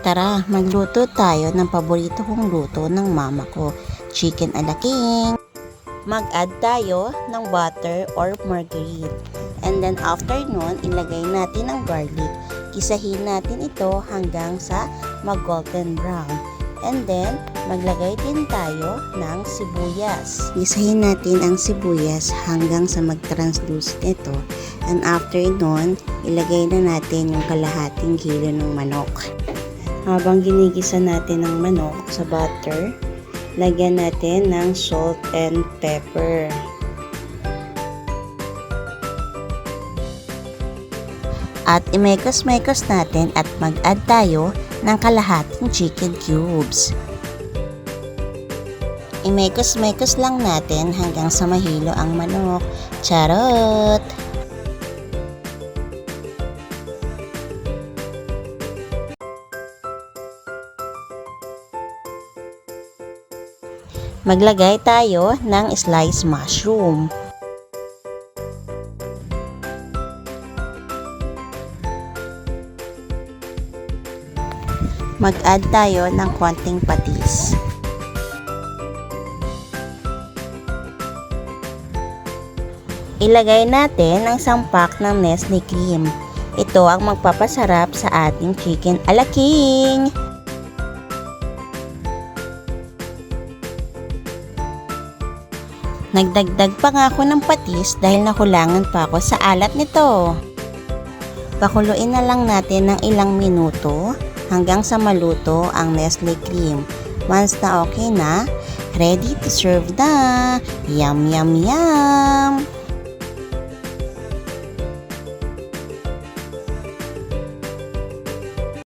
Tara, magluto tayo ng paborito kong luto ng mama ko, chicken a la king. Mag-add tayo ng butter or margarine. And then after nun, ilagay natin ang garlic. Isahin natin ito hanggang sa mag-golden brown. And then, maglagay din tayo ng sibuyas. Isahin natin ang sibuyas hanggang sa mag-translucent ito. And after nun, ilagay na natin yung kalahating kilo ng manok. Habang ginigisa natin ang manok sa butter, lagyan natin ng salt and pepper. At imekos-mekos natin at mag-add tayo ng kalahating chicken cubes. Imekos-mekos lang natin hanggang sa mahilo ang manok. Charot! Maglagay tayo ng sliced mushroom. Mag-add tayo ng konting patis. Ilagay natin ang sampak ng Nestle cream. Ito ang magpapasarap sa ating chicken a la king. Nagdagdag pa nga ako ng patis dahil nakulangan pa ako sa alat nito. Pakuluin na lang natin ng ilang minuto hanggang sa maluto ang Nestle cream. Once na okay na, ready to serve na. Yum, yum, yum!